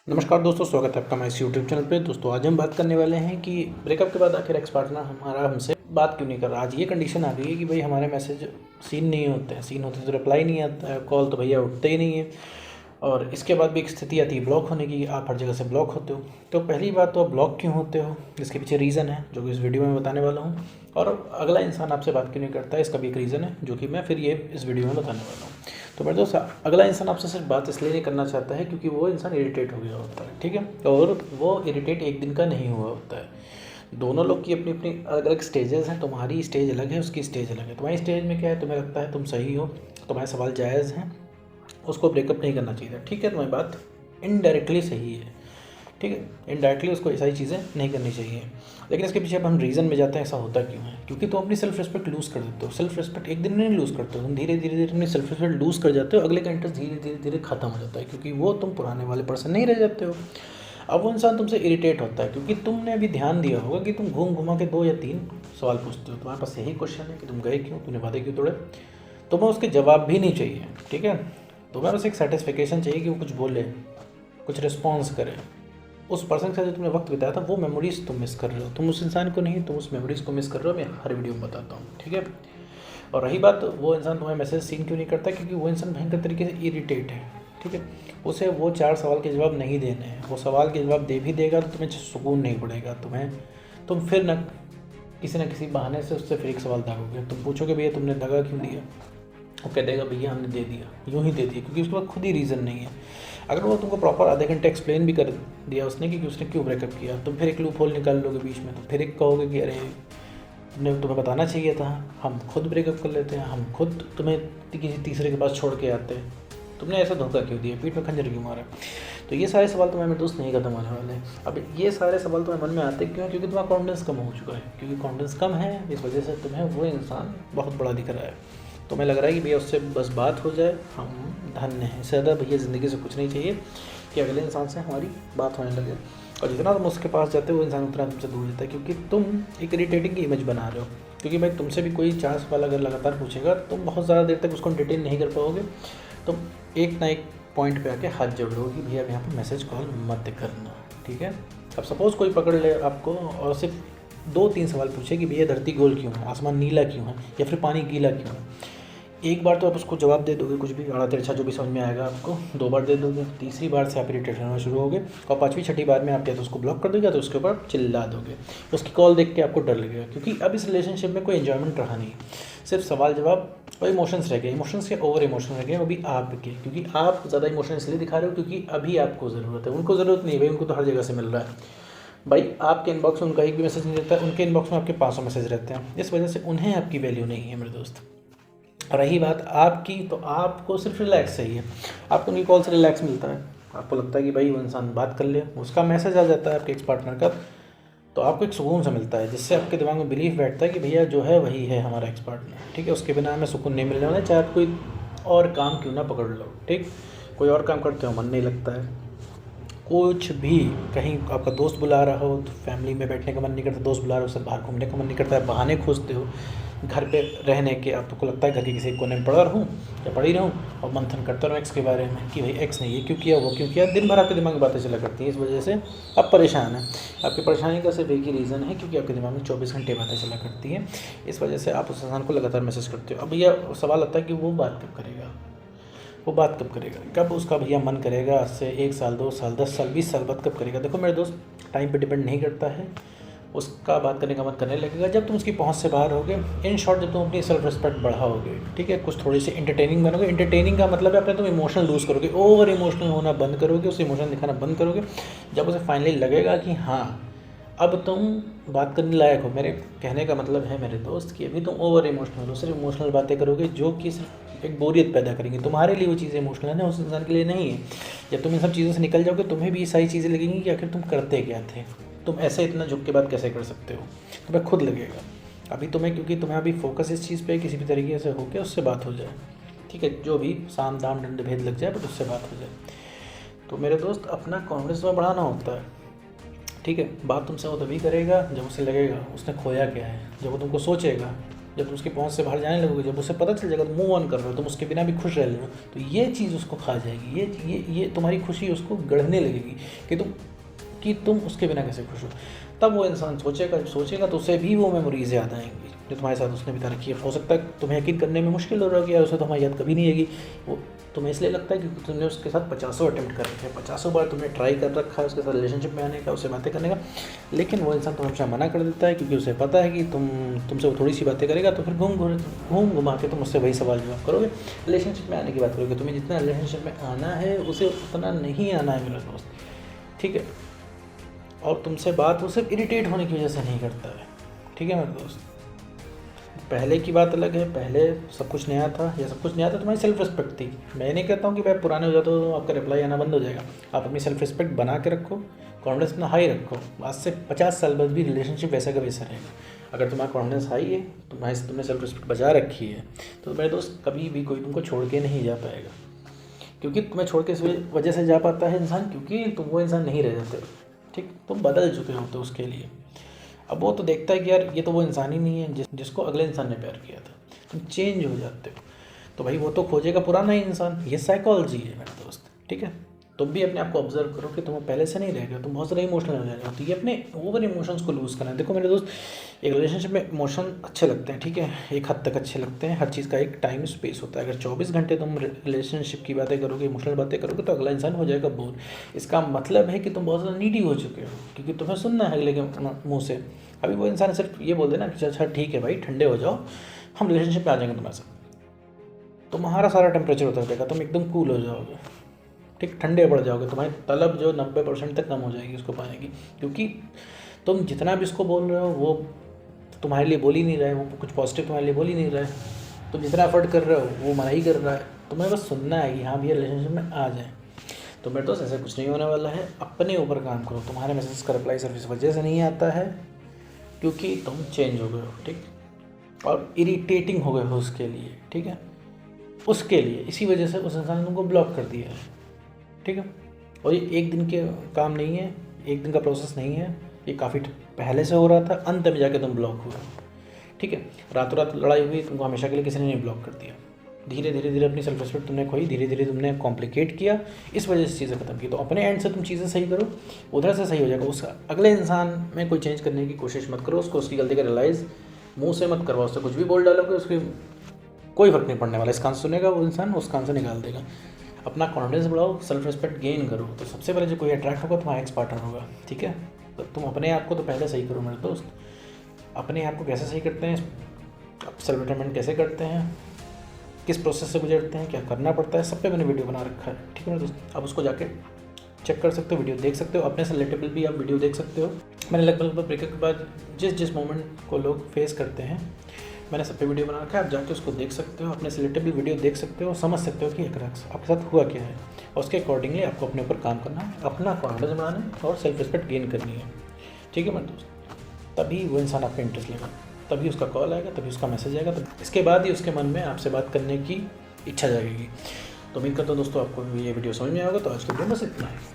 नमस्कार दोस्तों, स्वागत है आपका हमारे इस यूट्यूब चैनल पे। दोस्तों आज हम बात करने वाले हैं कि ब्रेकअप के बाद आखिर एक्स पार्टनर हमारा हमसे बात क्यों नहीं कर रहा। आज ये कंडीशन आ गई है कि भाई हमारे मैसेज सीन नहीं होते हैं, सीन होते तो रिप्लाई नहीं आता है, कॉल तो भैया उठते ही नहीं है, और इसके बाद भी एक स्थिति आती है ब्लॉक होने की। आप हर जगह से ब्लॉक होते हो। तो पहली बात तो आप ब्लॉक क्यों होते हो, इसके पीछे रीज़न है जो कि इस वीडियो में बताने वाला हूँ। और अगला इंसान आपसे बात क्यों नहीं करता है, इसका भी एक रीज़न है जो कि मैं फिर ये इस वीडियो में बताने वाला हूँ। तो मेरे दोस्त, अगला इंसान आपसे सिर्फ बात इसलिए नहीं करना चाहता है क्योंकि वो इंसान इरिटेट हो गया होता है, ठीक है। और वो इरिटेट एक दिन का नहीं हुआ होता है। दोनों लोग की अपनी अपनी अलग अलग स्टेजेस हैं। तुम्हारी स्टेज अलग है, उसकी स्टेज अलग है। तुम्हारी स्टेज में क्या है, तुम्हें लगता है तुम सही हो, तुम्हारे सवाल जायज़ हैं, उसको ब्रेकअप नहीं करना चाहिए, ठीक है। तुम्हारी बात इनडायरेक्टली सही है, ठीक है। इनडायरेक्टली उसको ऐसी चीज़ें नहीं करनी चाहिए। लेकिन इसके पीछे अब हम रीज़न में जाते हैं, ऐसा होता क्यों है। क्योंकि तुम अपनी सेल्फ रिस्पेक्ट लूज़ कर देते हो। सेल्फ रिस्पेक्ट एक दिन में नहीं लूज़ करते हो, तुम धीरे धीरे धीरे अपनी सेल्फ रिस्पेक्ट लूज़ कर जाते हो। अगले का इंटरेस्ट धीरे धीरे धीरे खत्म हो जाता है, क्योंकि वो तुम पुराने वाले पर्सन नहीं रह जाते हो। अब वो इंसान तुमसे इरिटेट होता है क्योंकि तुमने अभी ध्यान दिया होगा कि तुम घूम घुमा के 2 या 3 सवाल पूछते हो। तुम्हारे पास यही क्वेश्चन है कि तुम गए क्यों, तुमने वादे क्यों तोड़े। तुम्हें उसके जवाब भी नहीं चाहिए, ठीक है। तुम्हें बस एक सेटिस्फिकेशन चाहिए कि वो कुछ बोले, कुछ रिस्पॉन्स करे। उस पर्सन के साथ जो तुमने वक्त बिताया था वो मेमोरीज तुम मिस कर रहे हो। तुम उस इंसान को नहीं, तुम उस मेमोरीज को मिस कर रहे हो। मैं हर वीडियो में बताता हूँ, ठीक है। और रही बात, वो इंसान तुम्हें मैसेज सीन क्यों नहीं करता, क्योंकि वो इंसान भयंकर तरीके से इरिटेट है, ठीक है। उसे वो 4 सवाल के जवाब नहीं देने हैं। वो सवाल के जवाब दे भी देगा तो तुम्हें सुकून नहीं पड़ेगा। तुम फिर न किसी बहाने से उससे फिर एक सवाल दागोगे। तुम पूछोगे भैया तुमने दगा क्यों दिया, वो कह देगा भैया हमने दे दिया, यूँ ही दे दिया, क्योंकि उसके पास खुद ही रीज़न नहीं है। अगर वो तुमको प्रॉपर आधे घंटे एक्सप्लेन भी कर दिया उसने कि उसने क्यों ब्रेकअप किया, तुम फिर एक लूप होल निकाल लोगे बीच में। तो फिर एक कहोगे कि अरे तुम्हें बताना चाहिए था, हम खुद ब्रेकअप कर लेते हैं, हम खुद तुम्हें किसी तीसरे के पास छोड़ के आते हैं, तुमने ऐसा धोखा क्यों दिया, पीठ में खंजर क्यों मारा। तो ये सारे सवाल तुम्हारे दोस्त नहीं खत्म होने वाले। अब ये सारे सवाल तुम्हारे मन में आते क्यों, क्योंकि तुम्हारा कॉन्फिडेंस कम हो चुका है। क्योंकि कॉन्फिडेंस कम है, इस वजह से तुम्हें वो इंसान बहुत बड़ा दिख रहा है। तुम्हें लग रहा है कि भैया उससे बस बात हो जाए, हम धन्य हैं। इससे ज़्यादा भैया ज़िंदगी से कुछ नहीं चाहिए कि अगले इंसान से हमारी बात होने लगे। और जितना तुम उसके पास जाते हो वो इंसान उतना तुमसे दूर जाता है, क्योंकि तुम एक इरिटेटिंग की इमेज बना रहे हो। क्योंकि भाई तुमसे भी कोई 4 सवाल अगर लगातार पूछेगा, तुम बहुत ज़्यादा देर तक उसको एंटरटेन नहीं कर पाओगे। तुम एक ना एक पॉइंट पे आके हाथ जोड़ लो कि भैया अब यहाँ पर मैसेज कॉल मत करना, ठीक है। अब सपोज़ कोई पकड़ ले आपको और सिर्फ 2-3 सवाल पूछे कि भैया धरती गोल क्यों है, आसमान नीला क्यों है, या फिर पानी गीला क्यों है। एक बार तो आप उसको जवाब दे दोगे, कुछ भी आड़ा तिरछा जो भी समझ में आएगा आपको। 2 बार दे दोगे, तीसरी बार से आप इरिटेट होना शुरू होगे, और 5वीं 6ठी बार में आप या तो उसको ब्लॉक कर दोगे, तो उसके ऊपर चिल्ला दोगे। उसकी कॉल देख के आपको डर लगेगा, क्योंकि अब इस रिलेशनशिप में कोई एन्जॉयमेंट रहा नहीं, सिर्फ सवाल जवाब और इमोशंस रह गए। इमोशंस के ओवर इमोशन रह गए, वो भी आपके, क्योंकि आप ज़्यादा इमोशन इसलिए दिखा रहे हो क्योंकि अभी आपको ज़रूरत है। उनको ज़रूरत नहीं भाई, उनको तो हर जगह से मिल रहा है। भाई आपके इनबॉक्स में उनका एक भी मैसेज नहीं रहता है, उनके इनबॉक्स में आपके 500 मैसेज रहते हैं। इस वजह से उन्हें आपकी वैल्यू नहीं है मेरे दोस्त। रही बात आपकी, तो आपको सिर्फ रिलैक्स चाहिए। आपको उनकी कॉल से रिलैक्स मिलता है। आपको लगता है कि भाई वो इंसान बात कर ले, उसका मैसेज आ जाता है आपके एक्स पार्टनर का, तो आपको एक सुकून सा मिलता है, जिससे आपके दिमाग में बिलीफ बैठता है कि भैया जो है वही है हमारा एक्स पार्टनर, ठीक है। उसके बिना हमें सुकून नहीं मिलने वाला है, चाहे आप कोई और काम क्यों ना पकड़ लो, ठीक। कोई और काम करते हो मन नहीं लगता है, कुछ भी, कहीं आपका दोस्त बुला रहा हो तो फैमिली में बैठने का मन नहीं करता, दोस्त बुला रहा हो उससे बाहर घूमने का मन नहीं करता है, बहाने खोजते हो घर पे रहने के। आपको लगता है घर के किसी कोने में पड़ा रहूँ या पड़ी रहूँ, और मंथन करता रहूँ एक्स के बारे में कि भाई एक्स ने ये क्यों किया, वो क्यों किया। दिन भर आपके दिमाग में बातें चला करती हैं। इस वजह से आप परेशान हैं। आपकी परेशानी का सिर्फ एक ही रीज़न है, क्योंकि आपके दिमाग में 24 घंटे बातें चला करती हैं। इस वजह से आप उस इंसान को लगातार मैसेज करते हो। अब भैया सवाल आता है कि वो बात कब करेगा, वो बात कब करेगा, कब उसका भैया मन करेगा, आज से 1 साल 2 साल 10 साल 20 साल बाद कब करेगा। देखो मेरे दोस्त, टाइम पे डिपेंड नहीं करता है। उसका बात करने का मन करने लगेगा जब तुम उसकी पहुंच से बाहर होगे। इन शॉर्ट, जब तुम अपनी सेल्फ रिस्पेक्ट बढ़ाओगे, ठीक है, कुछ थोड़ी सी इंटरटेनिंग बनोगे। इंटरटेनिंग का मतलब है अपने तुम इमोशनल लूज़ करोगे, ओवर इमोशनल होना बंद करोगे, उसे इमोशन दिखाना बंद करोगे। जब उसे फाइनली लगेगा कि हाँ अब तुम बात करने लायक हो, मेरे कहने का मतलब है मेरे दोस्त कि अभी तुम ओवर इमोशनल हो, सिर्फ इमोशनल बातें करोगे जो कि सिर्फ एक बोरियत पैदा करेंगी। तुम्हारे लिए वो चीज़ें इमोशनल है, उस इंसान के लिए नहीं है। जब तुम इन सब चीज़ों से निकल जाओगे, तुम्हें भी ये सारी चीज़ें लगेंगी कि आखिर तुम करते क्या थे, तुम ऐसे इतना झुक के बात कैसे कर सकते हो, तुम्हें खुद लगेगा। अभी तुम्हें, क्योंकि तुम्हें अभी फोकस इस चीज़ पे किसी भी तरीके से हो के उससे बात हो जाए, ठीक है, जो भी साम दाम दंड भेद लग जाए, बट उससे बात हो जाए। तो मेरे दोस्त, अपना कॉन्फिडेंस में बढ़ाना होता है, ठीक है। बात तुमसे वो तभी करेगा जब उसे लगेगा उसने खोया क्या है, जब वो तुमको सोचेगा जब तुम उसकी पहुंच से बाहर जाने लगोगे, जब उसे पता चल जाएगा तुम मूव ऑन कर रहे हो, तुम उसके बिना भी खुश रह रहे हो, तो ये चीज़ उसको खा जाएगी। ये तुम्हारी खुशी उसको गढ़ने लगेगी कि तुम उसके बिना कैसे खुश हो। तब वो इंसान सोचेगा तो उसे भी वो मेमोरीज याद आएंगी जो तुम्हारे साथ उसने बिता रखी है। हो सकता है तुम्हें यकीन करने में मुश्किल हो रहा है कि यार उसे तुम्हारी याद कभी नहीं आएगी। वो तुम्हें इसलिए लगता है कि तुमने उसके साथ 50 अटेम्प्ट कर रखे हैं, 50 बार तुमने ट्राई कर रखा है उसके साथ रिलेशनशिप में आने का, उससे बातें करने का, लेकिन वो इंसान तुम्हें हमेशा मना कर देता है क्योंकि उसे पता है कि तुमसे वो थोड़ी सी बातें करेगा तो फिर घूम घुमा के तुम उससे वही सवाल जवाब करोगे, रिलेशनशिप में आने की बात करोगे। तुम्हें जितना रिलेशनशिप में आना है उसे उतना नहीं आना है मेरा दोस्त, ठीक है। और तुमसे बात वो सिर्फ इरिटेट होने की वजह से नहीं करता है, ठीक है मेरे दोस्त। पहले की बात अलग है, पहले सब कुछ नया था, या सब कुछ नया था तुम्हारी सेल्फ रिस्पेक्ट थी। मैं नहीं कहता हूँ कि भाई पुराने हो जाते तो आपका रिप्लाई आना बंद हो जाएगा। आप अपनी सेल्फ रिस्पेक्ट बना के रखो, कॉन्फिडेंस अपना हाई रखो, आज से 50 साल बाद भी रिलेशनशिप वैसा का वैसा रहेगा। अगर तुम्हारा कॉन्फिडेंस हाई है, तुमने सेल्फ रिस्पेक्ट बचा रखी है, तो मेरे दोस्त कभी भी कोई तुमको छोड़ के नहीं जा पाएगा। क्योंकि तुम्हें छोड़ के इस वजह से जा पाता है इंसान क्योंकि तुम वो इंसान नहीं रह जाते हो, ठीक, तुम बदल चुके होते हो उसके लिए। अब वो तो देखता है कि यार ये तो वो इंसान ही नहीं है जिसको अगले इंसान ने प्यार किया था, तुम चेंज हो जाते हो, तो भाई वो तो खोजेगा पुराना ही इंसान। ये साइकोलॉजी है मेरे दोस्त, ठीक है। तुम भी अपने आप को ऑब्जर्व करो कि तुम पहले से नहीं रह गए, तुम बहुत ज़्यादा इमोशनल हो जाएगा, तो ये अपने ओवर इमोशंस को लूज़ करना है। देखो मेरे दोस्त, एक रिलेशनशिप में इमोशन अच्छे लगते हैं, ठीक है, एक हद तक अच्छे लगते हैं, हर चीज़ का एक टाइम स्पेस होता है। अगर 24 घंटे तुम रिलेशनशिप की बातें करोगे, इमोशनल बातें करोगे, तो अगला इंसान हो जाएगा बोर। इसका मतलब है कि तुम बहुत ज़्यादा नीडी हो चुके हो, क्योंकि तुम्हें सुनना है अगले के मुँह से। अभी वो इंसान सिर्फ ये बोल देना कि अच्छा ठीक है भाई, ठंडे हो जाओ, हम रिलेशनशिप में आ जाएंगे तुम्हारे साथ, तुम्हारा सारा टेम्परेचर उतर जाएगा, तुम एकदम कूल हो जाओगे, ठीक, ठंडे पड़ जाओगे, तुम्हारी तलब जो 90% तक कम हो जाएगी उसको पाने की, क्योंकि तुम जितना भी उसको बोल रहे हो वो तुम्हारे लिए बोल ही नहीं रहा है, वो कुछ पॉजिटिव तुम्हारे लिए बोल ही नहीं रहा है। तुम जितना एफर्ट कर रहे हो वो मना ही कर रहा है, तुम्हें बस सुनना है कि हाँ भैया रिलेशनशिप में आ जाए। तो मेरे दोस्त ऐसा कुछ नहीं होने वाला है, अपने ऊपर काम करो। तुम्हारे मैसेज का रिप्लाई सिर्फ इस वजह से नहीं आता है क्योंकि तुम चेंज हो गए हो, ठीक, और इरिटेटिंग हो गए हो उसके लिए, ठीक है, उसके लिए, इसी वजह से उस इंसान ने तुमको ब्लॉक कर दिया है, ठीक है। और ये एक दिन के काम नहीं है, एक दिन का प्रोसेस नहीं है, ये काफ़ी पहले से हो रहा था, अंत में जाके तुम ब्लॉक हुए, ठीक है। रातों रात लड़ाई हुई, तुमको हमेशा के लिए किसी ने नहीं ब्लॉक कर दिया, धीरे धीरे अपनी सेल्फ रिस्पेक्ट तुमने खोई, धीरे धीरे तुमने कॉम्प्लिकेट किया, इस वजह से चीज़ें खत्म की। तो अपने एंड से तुम चीज़ें सही करो, उधर से सही हो जाएगा। उस अगले इंसान में कोई चेंज करने की कोशिश मत करो, उसको उसकी गलती का रियलाइज़ मुँह से मत करवाओ, उससे कुछ भी बोल डालोगे उसके कोई फ़र्क नहीं पड़ने वाला। इस कान से सुनेगा वो इंसान, उस कान से निकाल देगा। अपना कॉन्फिडेंस बढ़ाओ, सेल्फ रिस्पेक्ट गेन करो, तो सबसे पहले जो कोई अट्रैक्ट होगा तुम्हारा एक्स पार्टनर होगा, ठीक है। तो तुम अपने आप को तो पहले सही करो मेरे दोस्त। अपने आप को कैसे सही करते हैं, सेल्फ बेटरमेंट कैसे करते हैं, किस प्रोसेस से गुजरते हैं, क्या करना पड़ता है, सब पे मैंने वीडियो बना रखा है, ठीक है मेरे दोस्त। आप उसको जाके चेक कर सकते हो, वीडियो देख सकते हो, अपने से रिलेटेबल भी आप वीडियो देख सकते हो। मैंने लगभग ब्रेकअप के बाद जिस मोमेंट को लोग फेस करते हैं मैंने सब पे वीडियो बना रखा है, आप जाके उसको देख सकते हो, अपने से रिलेटेबल वीडियो देख सकते हो, समझ सकते हो कि आपके साथ हुआ क्या है, और उसके अकॉर्डिंगली आपको अपने ऊपर काम करना है, अपना कॉन्फिडेंस बढ़ाना है और सेल्फ रिस्पेक्ट गेन करनी है, ठीक है मेरे दोस्त। तभी वो इंसान आपका इंटरेस्ट लेगा, तभी उसका कॉल आएगा, तभी उसका मैसेज आएगा, तभी इसके बाद ही उसके मन में आपसे बात करने की इच्छा जागेगी। तो उम्मीद करता हूँ दोस्तों आपको ये वीडियो समझ में आएगा। तो आज के वीडियो बस इतना है।